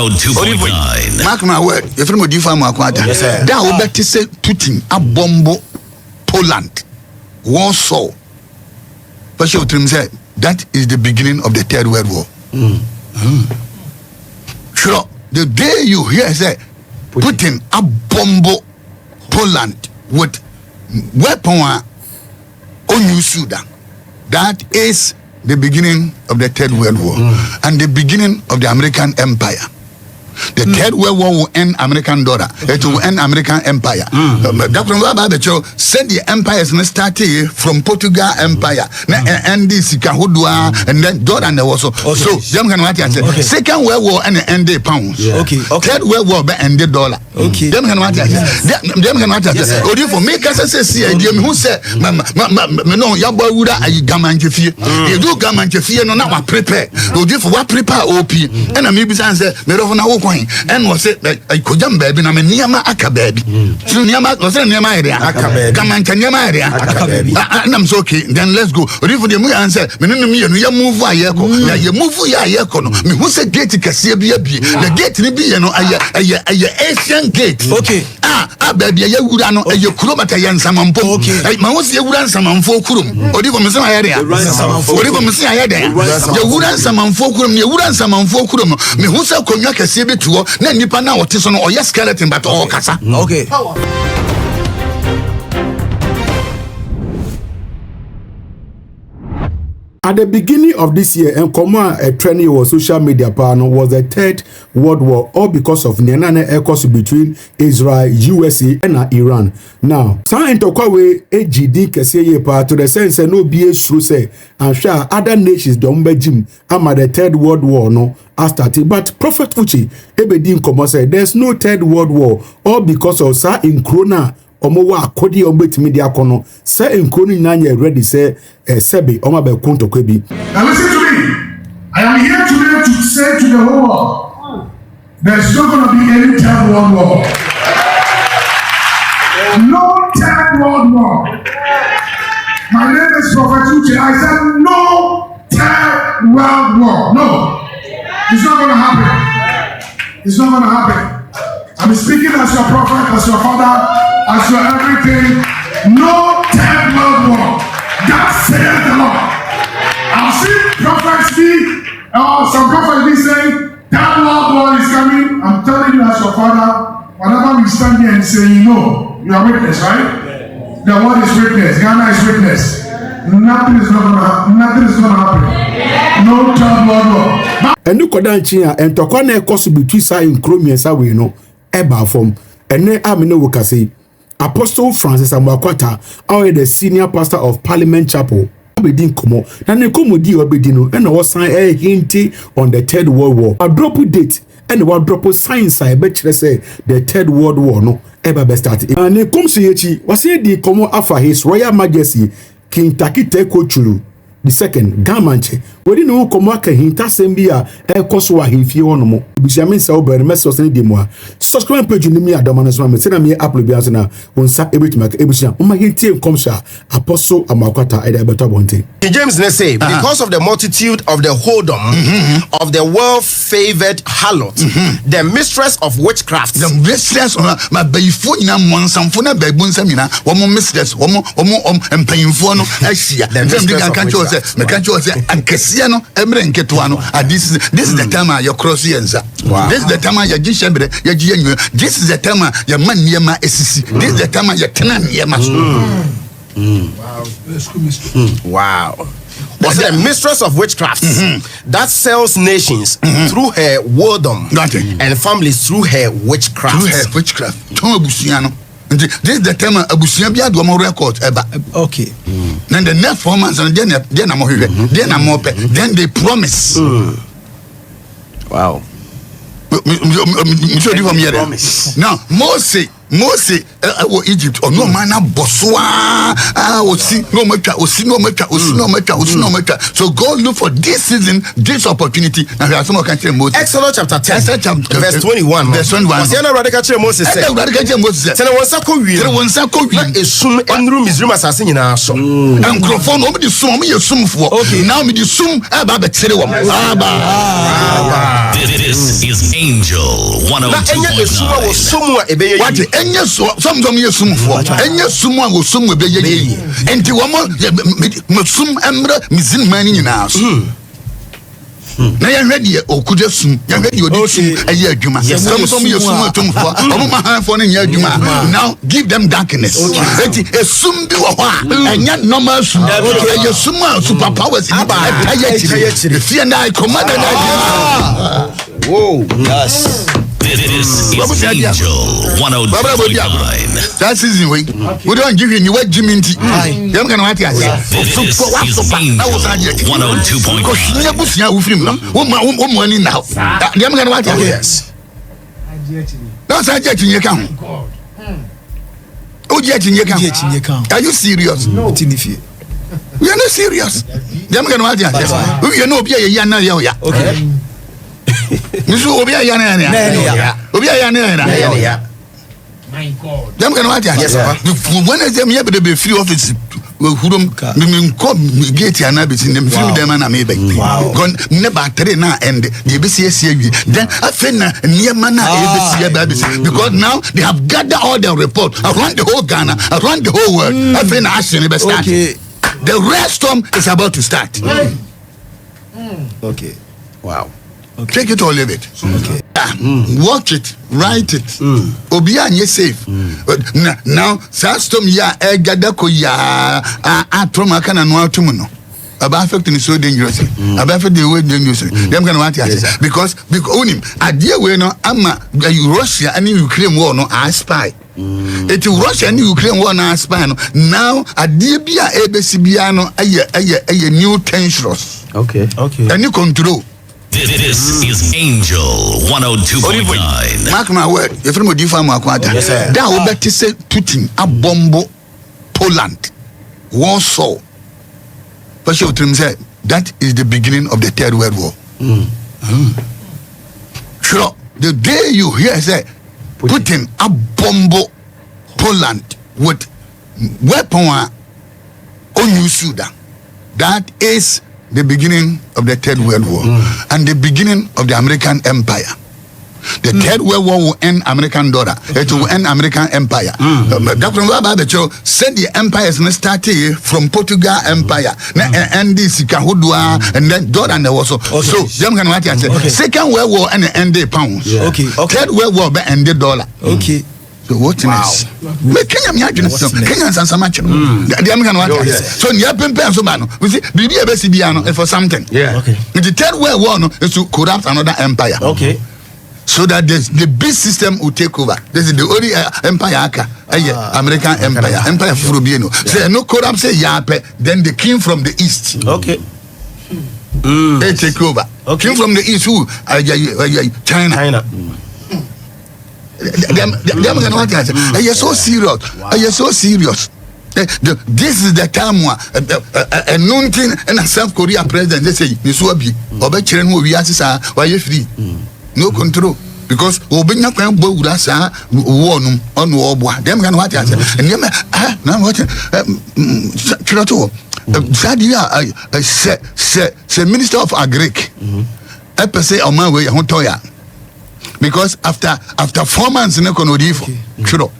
2.9. Mark my word, if you do Amoako, that will better say Putin a bombo Poland Warsaw. But she said that is the beginning of the Third World War. Sure, the day you hear say Putin a bombo Poland with weapon on you Sudan, that is the beginning of the Third World War and the beginning of the American Empire. The Third World War will end American dollar. It will end American Empire. That's why said the empires started from Portugal Empire. And this Kahudwa and then Jordan also. So them can what say. Second World War and end the pounds. Third World War and the dollar. Them can what say. Them can what say. Odi for make us say idea who say no ya boy would I gamanche fie. You do gamanche fie no na prepare. Odi for what prepare OP. And maybe say me do na and was it like I could jump baby, I'm a Niama Aka baby. So Niama was a Niama area, come and Niama area, and I'm so okay. Then let's go. If the Muya answer, me you move Yako, you move Yako, me who said gate to Cassia be the gate to be, you know, a Asian gate. Okay. Baby, you would know a Kurumata Yan Samampo. Okay. My was you would answer Samamfo Kurum, or even Messiah area, or even Messiah area. You would answer Samamfo Kurum, you would answer Samamfo Kurum, me who said Konyak Sibi to na nipa na what is on or your skeleton but all kasa. Okay. At the beginning of this year, and a trending on social media panel was the Third World War, all because of Nyanane echoes between Israel, USA, and Iran. Now, some intokwawe AGD kesiye pa to the sense no be true say, and sure other nations don't be Jim ama the Third World War no started. But Prophet Fuchi ebedin komo say there's no Third World War, all because of sa in Corona. Omowa akodi ombetimi dia kono se enkoni nyanya ready say sebe oma be kunto kwebi. Now listen to me. I am here today to say to the whole world, there's not going to be any Third World War. No Third World War. My name is Prophet Uche. I said no Third World War. No, it's not going to happen. It's not going to happen. I'm speaking as your prophet, as your father, as your everything. No Third World War. That says the Lord. I've seen prophets some prophets be saying Third World War is coming. I'm telling you as your father, whenever we stand here and say, you know, you are witness, right? The word is witness. Ghana is witness. Nothing is going to happen. No Third World War. And you could and to connect cost between side in Chromia, we know. Eba from and then Amino Wukasi Apostle Francis Amoako, our the senior pastor of Parliament Chapel. Abedin Komo, and the Komodi Obedino, and was sign a hint on the Third World War. A drop date and what drop science I bet you say the Third World War no ever be started. And the Komsi was here the Komo after his Royal Majesty King Takite Kochulu. The second, Gamanche, we didn't know Komaka Hinta Sembia, El Koswa, if you want more. Bishamin Sauber, Messos and Demois. Subscribe page in me at Domanas, send me up Biazana, on Sat Ebitmak, Ebisha, my team comes Apostle Amoako, and Abata Bonte. James say, because of the multitude of the whoredom, of the well-favored harlot, the mistress of witchcraft, the mistress of my bayfo in a monsamfuna babunsamina, one mistress, one and painful, Asia, the and Cassiano, Emre Ketuano, and this is the time your crossienza. This is the time your Gishambre, your Genu. This is the time your man Yama SC. This is the time your Tenan Yama. Wow. Was the mistress of witchcraft that sells nations through her whoredom and families through her witchcraft. Through her witchcraft. This is the time Abusia Bia do more record ever. Okay. Then the next 4 months and then I'm here. Then I'm up. Then they promise. Wow. Now, Mose Mose Egypt or no man Boswa so God look for this season, this opportunity. Now there are some country Moses. Exodus chapter 10 verse 21. Verse 21. Was yana radical church Moses said. Tell one sako wi. Na esum enru Misraim asase nyina so. Enkrofo no me di sum me yesumfo. Now me di sum e ba be kire wo. This is Angel 102.9. Na enya esum wo sum a ebeye. What enya so some yesumfo. Enya sum a wo sum ebeye. Enti wo mo sum emre mizin mani nyina so. Na ya hwede okuja sum ya hwede odi sum aye adwuma some yesum atumfo omo mahanfo ne nya adwuma. Now give them darkness. Enti esum bi wo ho a enya normal sum yesum a super powers ni ataya fear na I command that. Whoa, yes. This is Angel 102.9. That season we don't give you what Jimmy T. Them can what you say. This is Angel 102.9. Because never see with him now. What money now? Them can what you Yes. That's a jet in your account. Oh, jet in your account. Are you serious? No. We are not serious. Them can what you say. You know, be a yana ya. Okay. Misu obia yana ya. Obia yana ya. My God. Them can what you say. Yes, sir. When is them here be free office? Who me come gate ya na be them free them na me be. Gon never train na end the BCS then afena niema na ABC because now they have gathered all the report around the whole Ghana, around the whole world. Afena action be start. The rest storm is about to start. Okay. Wow. Okay. Take it or leave it. Okay. Watch it, write it. Obi anye safe. Now, storm ya gather ko ya atroma kana no atumu no. About affecting is so dangerous. About affecting the way dangerous. Them can want to because onim idea we no ama Russia and Ukraine war no are spy. It Russia and Ukraine war no spy no. Now idea bia ABC bia no aye new tensions. Okay. And you control. This is Angel 102.9. Mark my word. If you modify Amoako, that will better say Putin a bombo Poland Warsaw. But you say that is the beginning of the Third World War. Sure, the day you hear say Putin a bombo Poland with weapon on you Sudan, that is the beginning of the Third World War and the beginning of the American Empire. The Third World War will end American dollar. It will end American Empire. Dr. Wababecho said the empires started from Portugal Empire. And this and then dollar and also. So, Second World War and end the pounds. Third World War and the dollar. Okay. So what is Kenya Kenyans and Samacho. The American one. So you have been so man. We see BBCBiano for something. Yeah. Okay. The Third World War is to corrupt another empire. Okay. So that the big system will take over. This is the only empire American Empire. Empire Furubieno. Say no corrupt say yape, then the king from the east. Okay. They take over. Okay. King from the east who? China. You're so serious. You're so serious. This is the time a known thing and a South Korea president they say Misuabi or Bachelor who we ask why you free. No control. Because Obinya can go with us on war. Them can what and now what Kirato Sadia say Minister of Agric. I per se on my way Hontoya. Because after 4 months in Econodifo, sure.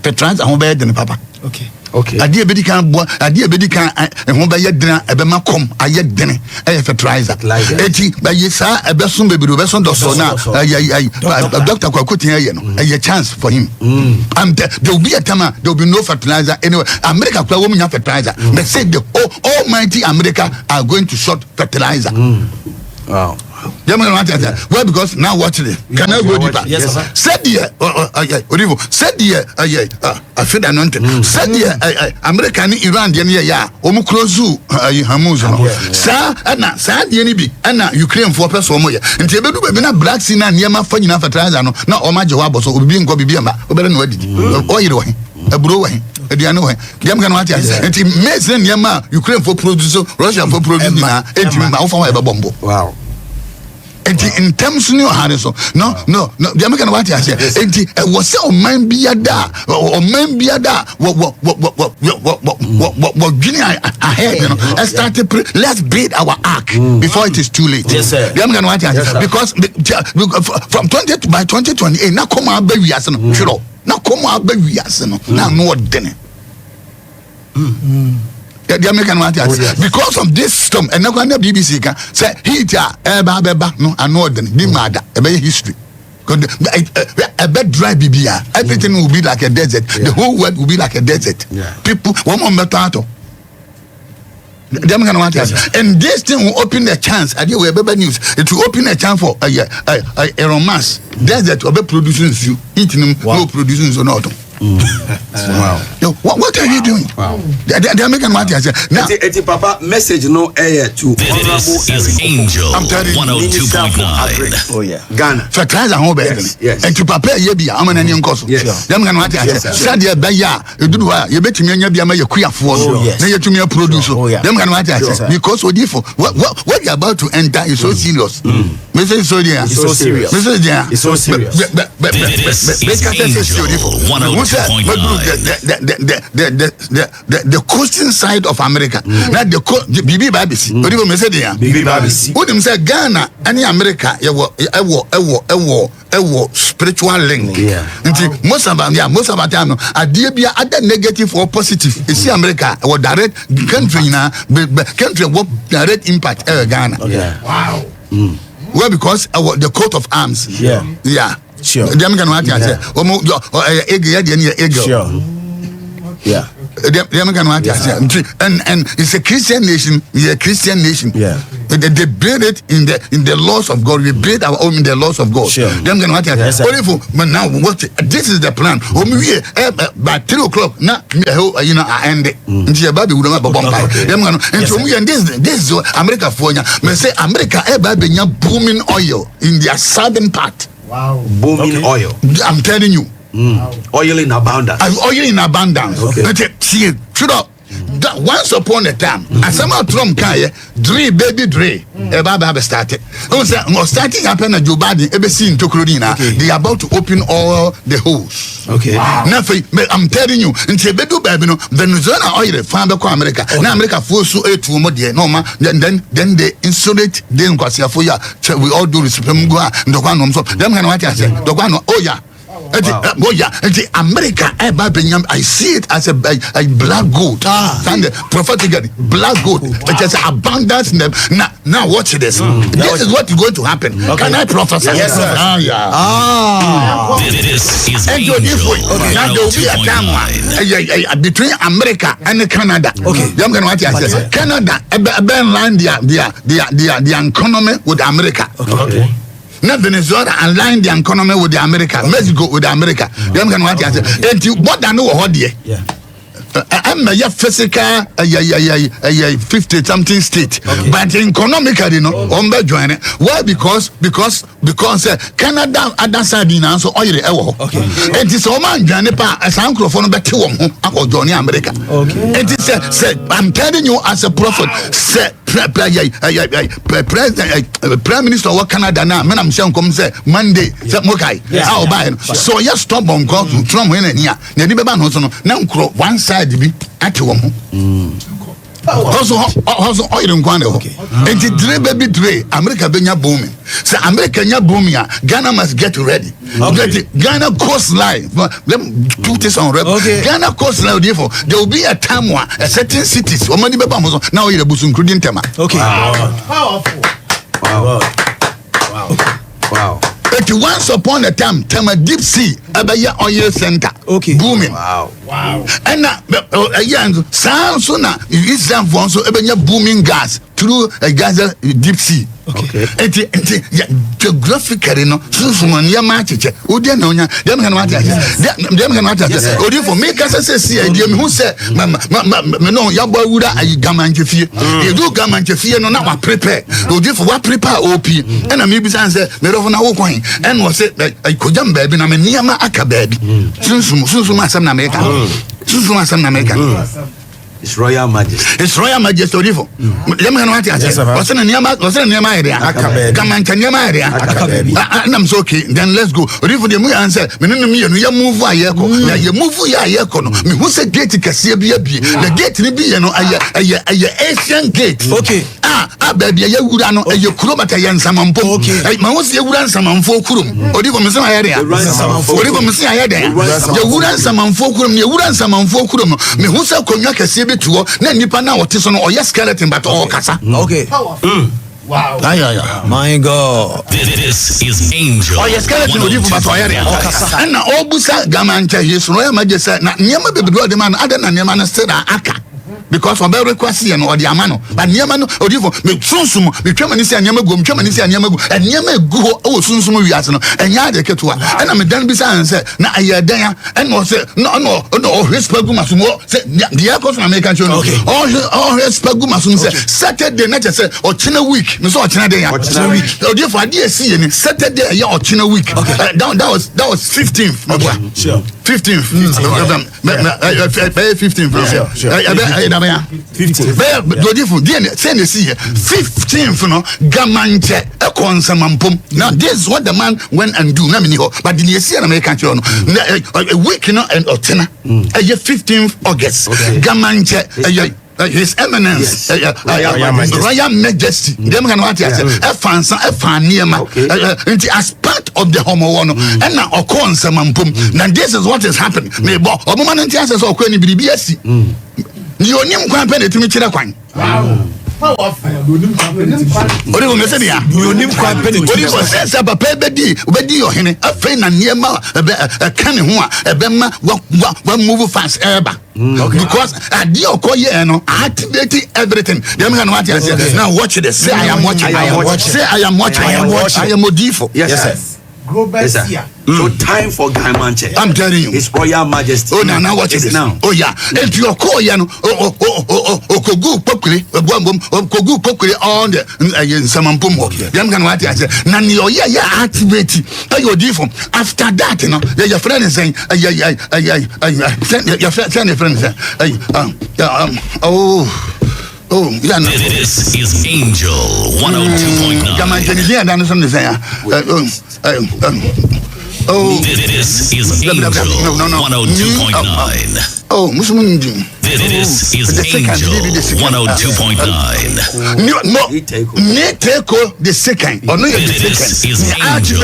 The trans and bed and papa. Okay. A dear Bedican, and home by dinner, a bema com, a yet dinner, a fertilizer. By yes, a besson baby, Besson Dosona, a doctor Quacotian, a chance for him. And there will be a time, there will be no fertilizer anyway. America, woman, have fertilizer. They said the almighty America are going to short fertilizer. Wow. Well, because now watch it. Can I go deeper? Yes, sir. Said here, said here, I feel anointed. Said here, American Iran, ya, Omukrozu, Hamuzo. Sir, Anna, sad Yenibi, Anna, Ukraine for person. And Tebedu, black sin and Yama funny enough at Razano, not Oma Jawabo, so being Gobibiama, oil, a brewer. They know them can watch us. And he makes them Yama, Ukraine for producer, Russia for producer, bombo. Wow. And in terms of new Harrison, no, the American watch us. And it was so man be a da or man be a da. What Guinea ahead, you know, and started. Let's build our ark before it is too late. Yes, sir. The American watch us because from 20 by 2028, now come out baby as no, sure. Now come out baby as no, now no dinner. The American want because of this storm, and now the BBC can say heater, no, I know the matter about history. A bed dry BBA, everything will be like a desert. The whole world will be like a desert. People, one more metato. The American want and this thing will open a chance. I do better news. It will open a chance for a romance. Desert will be producing you, eating them, no producing or not. Wow. What are you doing? Wow. The American market now. Eti papa message no air to This is Angel 102.9. Oh yeah. Ghana. Fertilizer home bed. Yes. And to prepare ye be am na any nkoso. Them can what I said there be ya edu wa ye betimi anya bia ma ye kuafo no. Na ye tumi produce. Them can what I said because odifo what you about to enter is so serious. Message so there. It's so serious. Message there. It's so serious. The coasting side of America. Not the BB Babisi. What do you say there? BB Babisi. What do you say Ghana and America? A spiritual link. Yeah. Most of them, most of the time, idea be either negative or positive. You see, America or direct country now, country what direct impact Ghana. Yeah. Wow. Well, because the coat of arms. Yeah. Sure. The American what I say. Sure. Yeah. The American what I say. And it's a Christian nation. It's a Christian nation. Yeah. They build it in the laws of God. We build our own in the laws of God. Sure. The American what I say. Only for but now what? This is the plan. By 3 o'clock now, you know, I end it. Until baby would not bomb. And so we and this is America for you. Me say America baby booming oil in their southern part. Wow. Booming oil. I'm telling you. Oil in abundance. Oil in abundance. Okay. See, true up. Once upon a time, and somehow Trump can Dre baby Dre. Baba started. Starting happen at Joe Biden. Ever seen Tokrudina? They are about to open all the holes. Okay. Now, I'm telling you, until Bedu Babino, Venezuela oil found the America. Now America force so a two more dear. No man. Then they insulate. Then for ya. We all do this. Them can what I say. Oh yeah. America, I see it as a black gold. Prophetically, black gold. It is abundance. Now watch this. This is what is going to happen. Can I prophesy? Yes, sir. This is Angel. Now there will be a time between America and Canada. Okay. Canada, line their economy with America. Okay. Not Venezuela align the economy with the America. Mexico with the America. Them can what you say. And you what I know what there. Yeah. I'm a physical 50 something state, but economically, you know, join it. Why? Because Canada other side in answer oil. Okay. It is a man join as uncle for better one Johnny America. Okay. It is I'm telling you as a prophet. Prime Minister of Canada now, man, I'm saying come say Monday, how buy so yes, stop on God to Trump when here. Now one side be at home. Also oil in Guano. And the Dre baby Dre, America benya booming. So America nya booming, Ghana must get ready. Ghana coastline, them put this on rep. Ghana coastline, therefore, there will be a time where a certain cities, or money now you're including Tema. Okay. Powerful. Wow. But once upon a time, Tema deep sea, Abaya oil center. Okay. Booming. Wow. And now, sound sooner, you eat some for so Ebenya booming gas. through a Gaza deep sea. Okay. Geographically, no. Soon, near Manchester. Udia no nya. Dem can watch. Dem can watch. Odi for me kasa say idea me who say me no ya boy wuda ayi gamanche fie. You do gamanche fie no na wa prepare. Odi for what prepare OP. And me bi say me do for na wo kwan. And was say I kojam baby na me niama aka baby. Sunsun asem na America. Sunsun asem na America. It's Royal Majesty. It's Royal Majesty Odifo. Dem kan what ya say. What's na niama area. Gamanche niama area. And I'm so okay. Then let's go. Odifo dem we answer. Me no me ya move ayeko. Na ye move ya ayeko no. Me who say gate kase bia. The gate ni bi no aye Asian gate. Okay. Baby ya wura no aye kuro bata ya nsamampo. Okay. Ma wo se wura nsamamfo kurum. Odifo me say ayede. Odifo me say ayede. Ya wura nsamamfo kurum. Ye wura nsamamfo kurum. Me who say konwa kase betuo na nipa na wote so no oya skeleton but all kasa. Okay. Wow. My God. This is Angel. Oh, yes, skeleton will give but oya kasa. And na obusa gamancha Yesu Royal Majesty na niema bebedo de man ada na niema na still aka. Because for very request here no or the amano but niema no odifo me sunsum me twama ni se niema go me twama ni se niema go and niema go o sunsum wiase no enya de ketua and na me dan bi say say na ayedan and no say no respagu masumo say the airport na American show no all respagu masum say Saturday na say o china week me so o china day ya odifo ade si ye ni Saturday ya o china week that was 15th my boy. Sure. 15th 15th 15th no gamanche e konsamampom. Now this is what the man went and do na mini ho but the year na make no a week no and otena 15th August gamanche His Eminence Royal Majesty dem kan what ya say e fansa e faniema as part of the homo one and na okonsamampom. Now this is what is happening me bo oboma no ntia say so okwa ni biribi asi ni onim kwan pe na tumi kire kwan. Wow. Ori wo mese dia ni onim kwan pe na ori wo se papa obedi ohene afei na niema kan ho a ebema wa move fast eba. Because adi okoye no activate everything. Dem can what you say. Now watch this. Say I am watching. Say I am watching. I am odifo. Yes sir. So time for Gamanche. I'm telling you. His Royal Majesty. Oh now watch this now. Oh yeah. And your call ya no kogu pokuri kogu pokuri on the samampum. Dem can what you say. Na ni oya ya activate. Ayo odifo. After that you know your friend is saying your friend is saying oh, yeah, no. This is Angel 102.9. Come on, can you hear that? This is Angel 102.9. Oh, Muslim. This is Angel 102.9. Neteko the second. Or no, This is Angel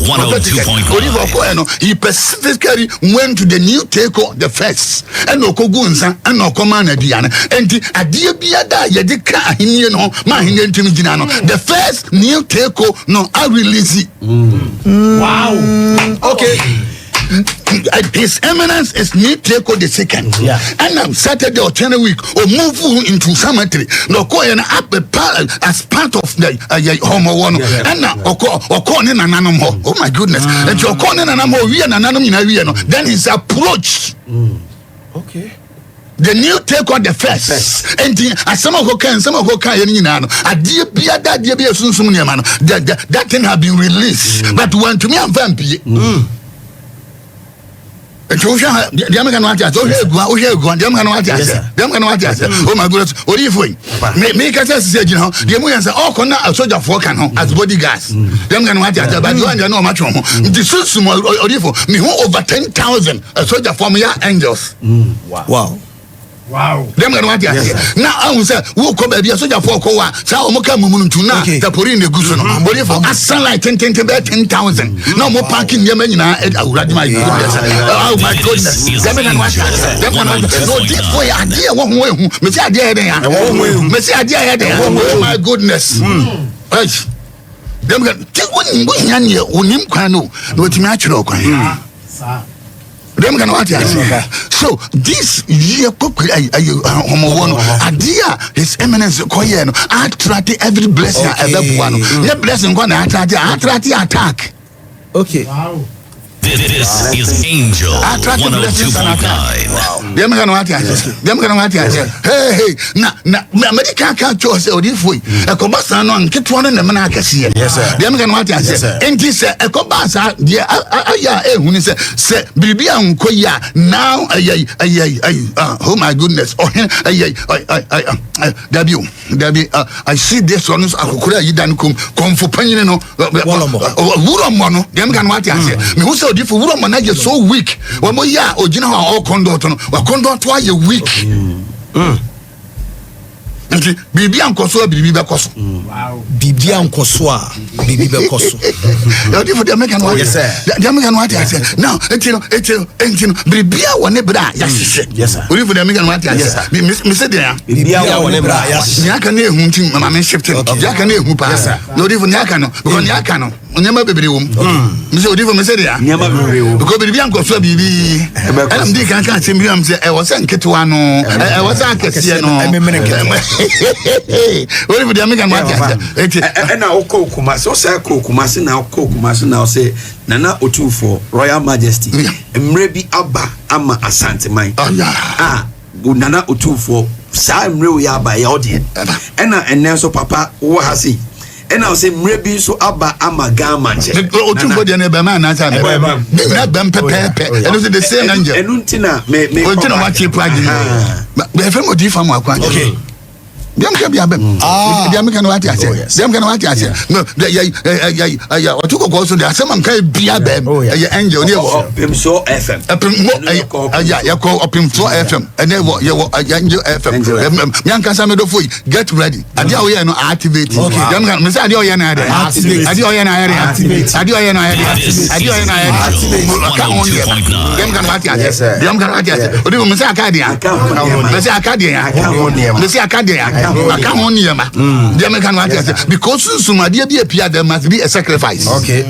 102.9. He specifically went to the new Teko the first. And no Kogunsa and no Commander Diana. And the Adia Biada Yadika Hiniano, Mahinian Timijano. The first new Teko, no, I release it. Wow. Okay. His Eminence is Niteko the second. Yeah. And on Saturday or 10 a week or move into cemetery. No go and up as part of the homo one. And now or corner and animal. Oh my goodness. And your corner and animal we and animal. Then his approach. Okay. The new take on the first. And as some of who can that thing have been released. But when to me I'm vampy. Oh my goodness, what do you think? Make us say, you know, the Moyan say, oh, can a soldier for can as bodyguards. Them can watch it, but you know much more. The small or me over 10,000 a soldier for me angels. Wow. Wow. Them can watch it. Now I will say, who come baby a soldier for Koa, so Moka Mumuntuna, the Porin the Guson, but if I sunlight 10,000. No more parking Yemena at my goodness. Oh my goodness. Them can watch it. No, this boy, I dear one way, Messiah there. Messiah there. Oh my goodness. Right. Them can take one Unim Kano, no natural. Them can what so this year His Eminence Koyeno attract every blessing ever one. The blessing gonna attract attack. Okay. Wow. This is Angel 102.9. Them can what hey, na medical can't choose or if we a cobasa non get one in the manacasi. Yes, sir. Them can what and he said a cobasa, when he said, Bibian Koya, now, oh my goodness, I see this one, I come for Panino, Wuromono, them can what I said. Me who said if Wuroman is so weak, when we are, or you know, all condor, or condor twice a week. Bibi ankoso bibi bekoso. Wow. Bibi ankoso bibi bekoso. For the American what? Yes, sir. The American what I said. Now, bibi one bra. Yes, sir. Only for the American what I said. Me say there. Bibi one bra. Yes. Nyaka na ehunti mama me shift. Nyaka na ehu pa. No different nyaka no. Because nyaka no. Onyama bebre wom. Me say odi for me say there. Nyama bebre wom. Because bibi ankoso bibi. Am di kan chimbi am say e was nketewa no. E was akese no. What if the American market? And now, Kokuma, so say Kokuma, now Kokuma, now say Nana Otu for Royal Majesty, and maybe Abba, Ama Asante Mine. Nana Otu for Sam Ria by audience. And then so Papa, what has he? And I'll say maybe so Abba Ama Gamanche. Otu for the Neberman, not them pepe, and it was the same angel. And Untina may watch your pride. But the family different. Okay. Them can be a them can what I say. Them can what I say. No, what you go so there some can be a bem. Angel so FM. You call up him so FM and then what you angel FM. Young Casamado for get ready. And you are no activate. Them can miss Adio Yana activate. Adio Yana activate. Adio Yana Adio Yana them can what I say. Them can what I say. What do you miss Acadia? Miss Acadia. Miss Acadia. I can't own you, the American what because soon my dear Pia there must be a sacrifice. Okay.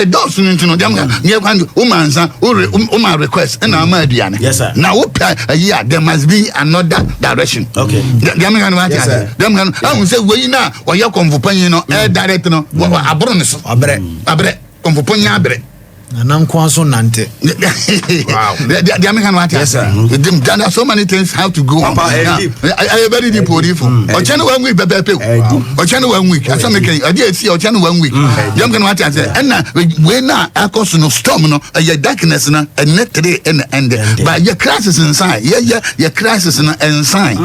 A dozen into them woman request and I'm Diana. Yes, sir. Now there must be another direction. Okay. The American what them can I will say we now or you come for Panino, direct no abronis abre come for Panya. Wow. The American what? Yes, sir. There are so many things how to go. I very deep for you. Or channel 1 week, or channel 1 week. I did see or channel 1 week. The American what I said. And we now are causing no storm, no, your darkness, and net today and but your crisis inside. Yeah, your crisis inside.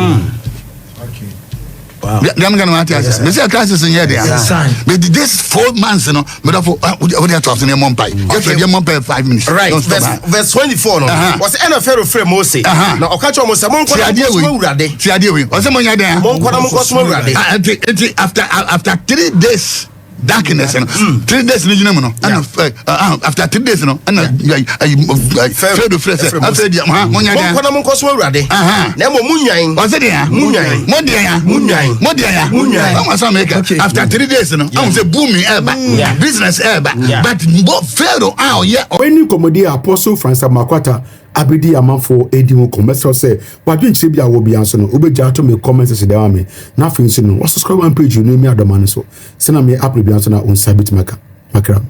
Wow. The American what I said. We see a crisis in here. But this 4 months, you know, but what are talking about Mumbai? Just your Mumbai 5 minutes. Right. Verse 24. No. Was the end of Pharaoh frame Moses. Now, Okacho Moses. After 3 days. Darkness, 3 days, you know, after 3 days, you know, and I felt the fresh. I said, after 3 days, you know, I was a booming business, but Pharaoh, when you come the Apostle Francis Makwata. Abidi amanfo edimu commercial say wadwen chire bia wo bia so no obeja to me comment se da me na fin so no subscribe one page no mi adoma no so se na me upload bia so na on sabit maka makra